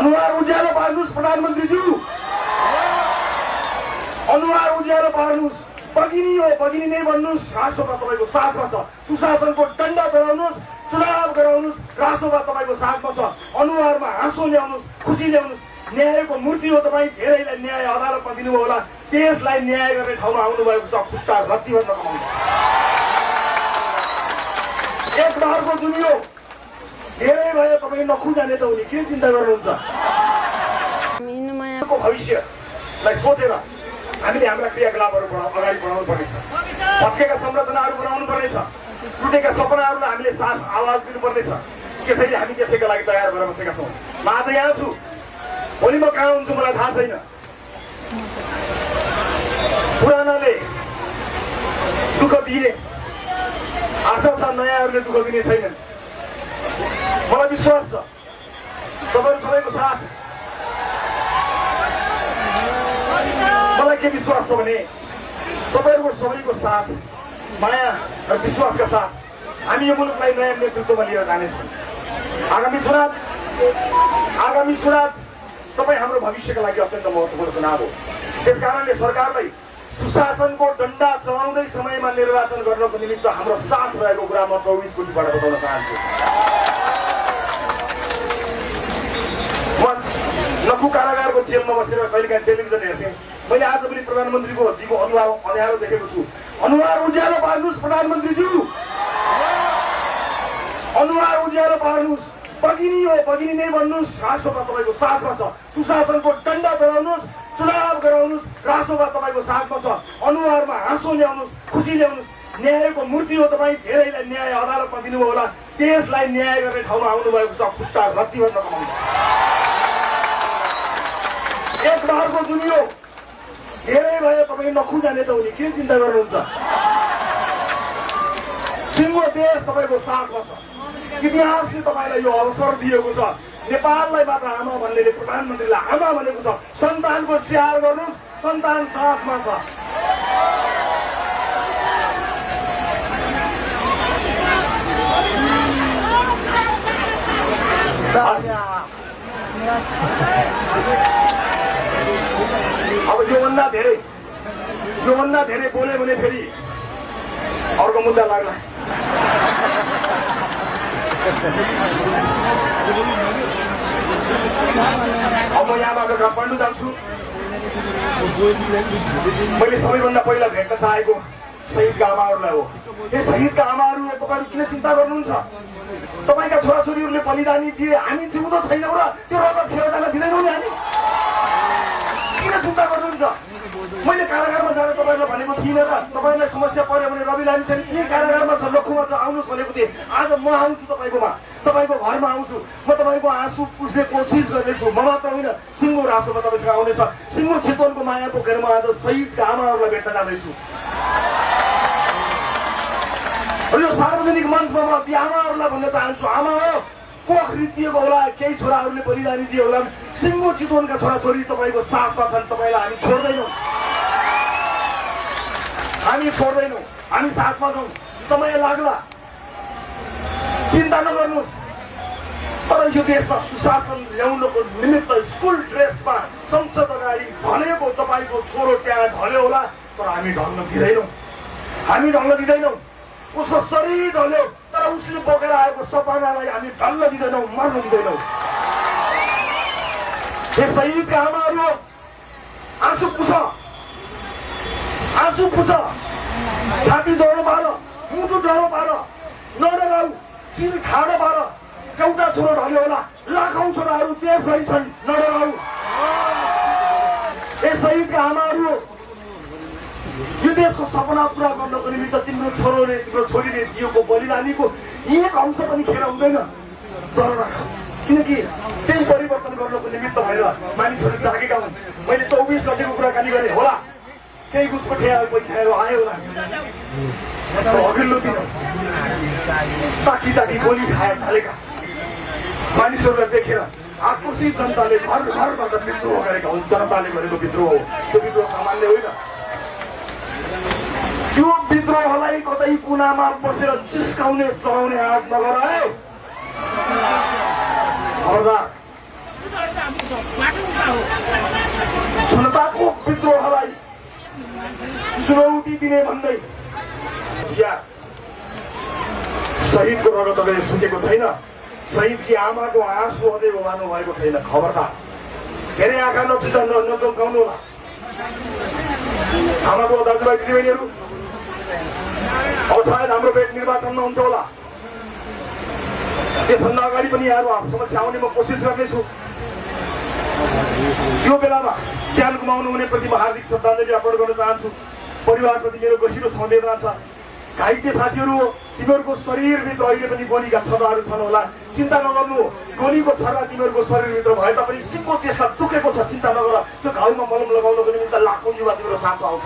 अनुहार उज्यालो पार्नुहोस् प्रधानमन्त्रीज्यू, अनुहार उज्यालो पार्नुहोस्। भगिनी हो भगिनी नै भन्नुहोस्, रासोपा तपाईँको साथमा छ। सुशासनको डन्डा चलाउनुहोस्, चुनाव गराउनुहोस्, रासोपा तपाईँको साथमा छ। अनुहारमा हाँसो ल्याउनुहोस्, खुसी ल्याउनुहोस्। न्यायको मूर्ति हो तपाईँ, धेरैलाई न्याय अदालतमा दिनुभयो होला, देशलाई न्याय गर्ने ठाउँमा आउनुभएको छ। खुट्टा रत्तीभन्दा कमाउनु एक बारको दुनियो धेरै भयो। तपाईँ नखुजाने त हुने, के चिन्ता गर्नुहुन्छ? भविष्यलाई सोचेर हामीले हाम्रा क्रियाकलापहरू अगाडि बढाउनु पर्नेछ। भत्केका संरचनाहरू बनाउनु पर्नेछ। टुटेका सपनाहरूलाई हामीले सास आवाज दिनुपर्नेछ। त्यसैले हामी त्यसैका लागि तयार भएर बसेका छौँ। म आज यहाँ छु, भोलि म कहाँ हुन्छु मलाई थाहा छैन। पुरानाले दुःख दिए, आशा छ नयाँहरूले दुःख दिने छैनन्। मलाई विश्वास छ तपाईँहरू सबैको साथ। मलाई के विश्वास छ भने तपाईँहरूको सबैको साथ, माया र विश्वासका साथ हामी यो मुलुकलाई नयाँ नेतृत्वमा लिएर जानेछौँ। आगामी चुनाव तपाईँ हाम्रो भविष्यका लागि अत्यन्त महत्त्वपूर्ण चुनाव हो। त्यसकारणले सरकारलाई सुशासनको डन्डा चलाउँदै समयमा निर्वाचन गर्नको निमित्त हाम्रो साथ रहेको कुरा म 24 कोटिबाट बताउन चाहन्छु। म लघु कारागारको जेलमा बसेर कहिलेकाहीँ टेलिभिजन हेर्थेँ। मैले आज पनि प्रधानमन्त्रीको जीको अनुहार अँध्यारो देखेको छु। अनुहार उज्यालो पार्नुहोस् प्रधानमन्त्रीज्यू, अनुहार उज्यालो पार्नुहोस्। भगिनी हो भगिनी नै भन्नुहोस्, रासोपा तपाईँको साथमा छ। सुशासनको डन्डा चलाउनुहोस्, चुनाव गराउनुहोस्, रासोपा तपाईँको साथमा छ। अनुहारमा हाँसो ल्याउनुहोस्, खुसी ल्याउनुहोस्। न्यायको मूर्ति हो तपाईँ, धेरैलाई न्याय अदालतमा दिनुभयो होला, देशलाई न्याय गर्ने ठाउँमा आउनुभएको छ। खुट्टा रत्तीभन्दा कमाउनु एक बारको दुनियो धेरै भयो। तपाईँ नखुजाने त हुने, के चिन्ता गर्नुहुन्छ? सिङ्गो देश तपाईँको साथमा छ। इतिहासले तपाईँलाई यो अवसर दिएको छ। नेपाललाई मात्र आमा भन्नेले प्रधानमन्त्रीलाई आमा भनेको छ। सन्तानको स्याहार गर्नुहोस्, सन्तान साथमा छ। अब योभन्दा धेरै बोल्यो भने फेरि अर्को मुद्दा लाग्ला। अब म यहाँबाट काठमाडौँ जान्छु। मैले सबैभन्दा पहिला भेट्न चाहेको शहीदका आमाहरूलाई हो। यो शहीदका आमाहरू तपाईँहरू किन चिन्ता गर्नुहुन्छ? तपाईँका छोराछोरीहरूले बलिदानी दिए, हामी जिउँदो छैनौँ र त्यो रगत खेर जान दिँदैनौँ नि हामी। किन चिन्ता गर्नुहुन्छ? मैले कारागारमा जान तपाईँहरूलाई भनेको थिइनँ र? तपाईँलाई समस्या पर्यो भने रवि लामी चाहिँ यही कारागारमा छ, लखुमा छ, आउनुहोस् भनेको थिएँ। आज म आउँछु तपाईँकोमा, तपाईँको घरमा आउँछु। म तपाईँको आँसु पुस्ने कोसिस गर्नेछु। म मात्र होइन, सिङ्गो रासोमा तपाईँसँग आउनेछ। सिङ्गो चितवनको माया पोखेर म आज शहीदका आमाहरूलाई भेट्न जाँदैछु। यो सार्वजनिक मञ्चमा म ती आमाहरूलाई भन्न चाहन्छु, आमा हो, कोख रितिएको होला, केही छोराहरूले बलिदानी दिए होला, सिङ्गो चितवनका छोराछोरी तपाईँको साथमा छन्। तपाईँलाई हामी छोड्दैनौँ, हामी साथमा छौँ। समय लाग्ला, चिन्ता नगर्नुहोस्। तर यो देशमा सुशासन ल्याउनको निमित्त स्कुल ड्रेसमा संसद अगाडि ढलेको तपाईँको छोरो त्यहाँ ढल्यो होला, तर हामी ढल्न दिँदैनौँ। उसको शरीर ढल्यो, तर उसले बोकेर आएको सपनालाई हामी ढल्न दिँदैनौँ, मर्न दिँदैनौँ। यो शहीदका आमाहरू आँसु पुछ, छाती डढो पार, मुटु डढो पार, नडराउ, शिर खाडो पार। एउटा छोरो ढल्यो होला, लाखौँ छोराहरू देशभरि छन्, नडराउ। ए शहीदका आमाहरू, यो देशको सपना पुरा गर्नको निमित्त तिम्रो छोरोले, तिम्रो छोरीले दिएको बलिदानीको एक अंश पनि खेर हुँदैन। डर राख, किनकि त्यही परिवर्तन गर्नको निमित्त भएर मानिसहरू जागेका हुन्। मैले 24 गतेको कुराकानी गरेँ होला, केही घुसपठियाहरू पैसाहरू आयो होला। अघिल्लो दिन ताकी गोली खाएर थालेका मानिसहरूलाई देखेर आक्रोशित जनताले घरबाट विद्रोह गरेका हुन्। जनताले गरेको विद्रोह हो, त्यो विद्रोह सामान्य होइन। त्यो विद्रोहलाई कतै कुनामा बसेर चिस्काउने चलाउने आँट नगरायो। खबरदार, जनताको विद्रोहलाई चुनौती दिने भन्दै शहीदको रगत अझै सुकेको छैन, शहीदकी आमाको आँसु अझै ओभानो भएको छैन। खबरदार, धेरै आँखा नचम्काउनु होला। आमाको दाजुभाइ दिदीबहिनीहरू, अब सायद हाम्रो भेट निर्वाचनमा हुन्छ होला। त्यसभन्दा अगाडि पनि यहाँहरू समक्ष आउने म कोसिस गर्नेछु। यो बेलामा ज्यान गुमाउनु हुनेप्रति म हार्दिक श्रद्धाञ्जली अर्पण गर्न चाहन्छु। परिवारप्रति मेरो गहिरो संवेदना छ। घाइते साथीहरू, तिमीहरूको शरीरभित्र अहिले पनि गोलीका छर्राहरू छन् होला, चिन्ता नगर्नु। गोलीको छर्रा तिमीहरूको शरीरभित्र भए तापनि सिङ्गो त्यसलाई दुखेको छ, चिन्ता नगर। त्यो घाउमा मलम लगाउनको निमित्त लाखौँ युवा तिम्रो साथमा आउँछ।